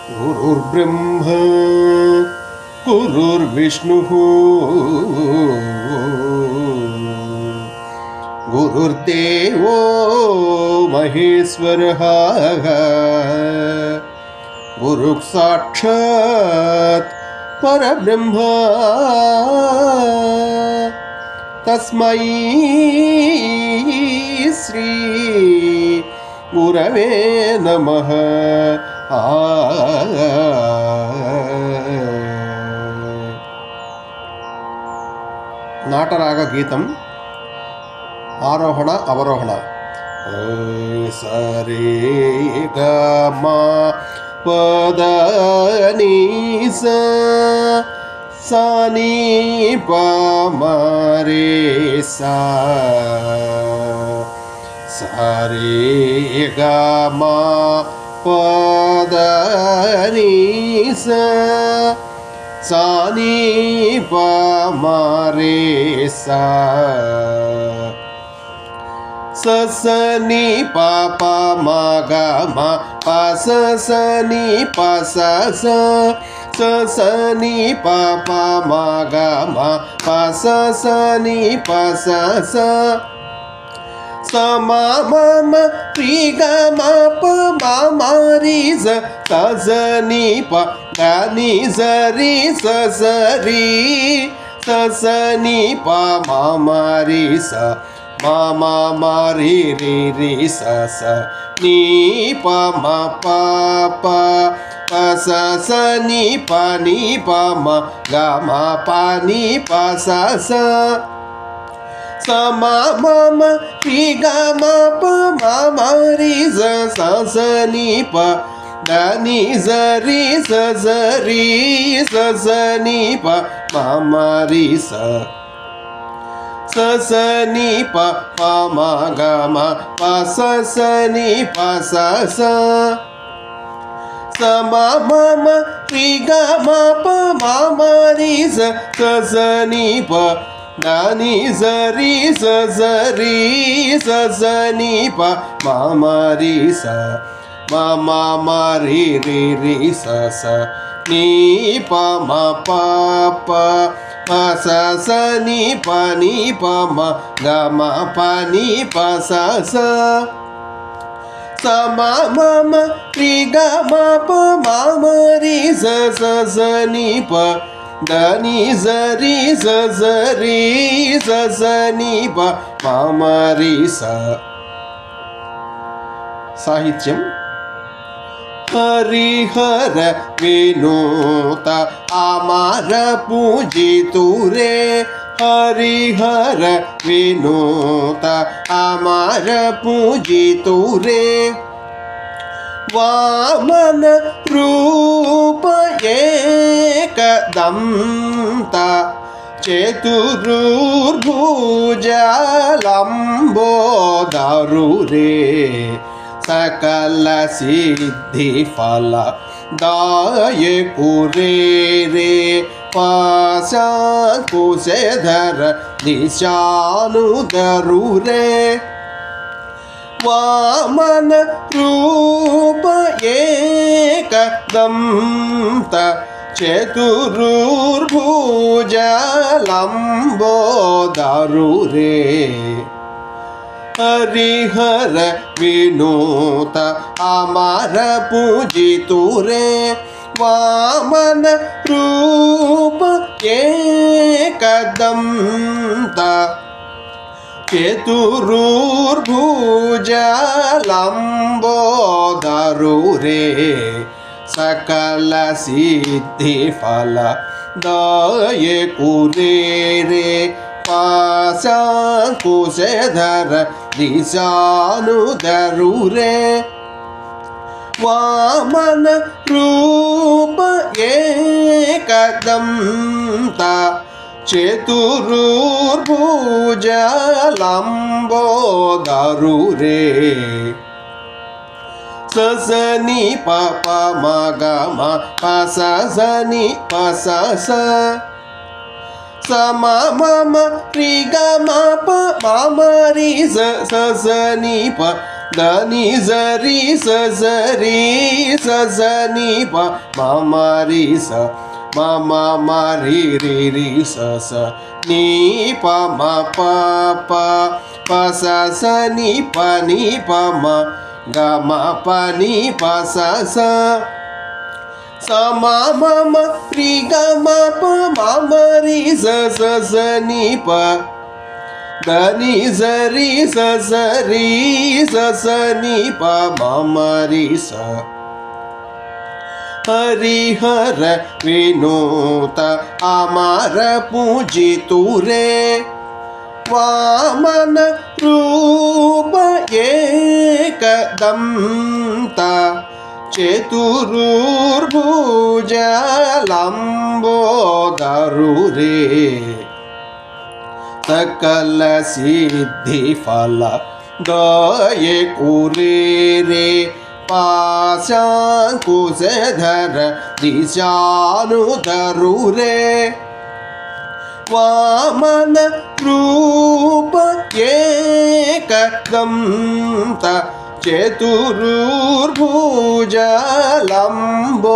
गुरुर्ब्रह्मा गुरुर्विष्णुः गुरुर्देवो महेश्वरः गुरुः साक्षात् परब्रह्म तस्मै श्री गुरवे नमः। నాటరాగ గీతం ఆరోహణ అవరోహణ. సరే గమ పద ని సా ని ప మ రే సా సరే గమ పద ని సా ని ప మ రే సా స స ని ప ప మ గ మ ప స స ని ప స స స స ని ప ప మ గ మ ప స స ని ప స స స మ మ మ రి గ మ ప మ మ రి స స స ని ప గ ని స రి స స రి స స ని ప మ మ రి స మ మ మ రి రి రి స స ని ప మ ప ప ప స స ని ప ని ప మ గ మ ప ని ప స స స మ మ మ రి గ మ ప మ మ రి స స స ని ప ద ని స రి స స రి స స ని ప మ మ రి స స స ని ప ప మ గ మ ప స స ని ప స స స మ మ మ రి గ మ ప మ మ రి స స స ని ప ద ని స రి స స రి స స ని ప మ మ రి స మ మ మ రి రి రి స స ని ప మ ప ప ప స స ని ప ని ప మ గ మ ప ని ప స స స మ మ మ రి గ మ ప మ మ రి స స స ని ప ద ని స రి స స రి స స ని ప మ మ రి స. సాహిత్యం హరిహర వినూత అమర పూజితురే హరిహర వినూత అమర పూజితురే వామన రూప ఏకదంత చతుర్భుజలంబోదరురే సకల సిద్ధి ఫల దాయకురే రే పాశాంకుశధర దిశానుదరురే వామన రూప ఏకదంత చతుర్భుజలంబోదరురే హరిహర వినూత అమర పూజితురే వామన రూప ఏకదంత చతుర్భుజలంబోదరురే సకల సిద్ధి ఫల దాయకురే రే పాశాంకుశధర దిశానుదరురే వామన రూప ఏకదంత చతుర్భుజలంబోదరురే ಸ ಸ ನಿ ಪ ಪ ಮ ಗ ಮ ಪ ಸ ಸ ನಿ ಪ ಸ ಸ ಸ ಮ ಮ ಮ ರಿ ಗ ಮ ಪ ಮ ಮ ರಿ ಸ ಸ ಸ ನಿ ಪ ದ ನಿ ಸ ರಿ ಸ ಸ ರಿ ಸ ಸ ನಿ ಪ ಮ ಮ ರಿ ಸ ಮ ಮ ಮ ರಿ ರಿ ರಿ ಸ ಸ ನಿ ಪ ಮ ಪ ಪ ಪ ಸ ಸ ನಿ ಪ ಮ ಗ ಮ ಪ ನಿ ಪ ಸ ಸ ಸ ಮ ಮ ಮ ರಿ ಗ ಮ ಪ ಮ ಮ ರಿ ಸ ಸ ಸ ನಿ ಪ ದ ನಿ ಸ ರಿ ಸ ಸ ರಿ ಸ ಸ ನಿ ಪ ಮ ಮ ರಿ ಸ ಹರಿಹರ ವಿನೂತ ಅಮರ ಪೂಜಿತುರೇ ವಾಮನ ರೂಪ ಏಕದಂತ ಚತುರ್ಭುಜ ಲಂಬೋದರುರೇ ಸಕಲ ಸಿದ್ಧಿ ಫಲ ದಯೆ ಕುರೇರೆ ಪಾಶಾಂಕುಶಧರ ದಿಶಾನುಧರುರೇ ವಾಮನ ರೂಪ ಏಕದಂತ ಚತುರ್ಭುಜ ಲಂಬೋದರುರೇ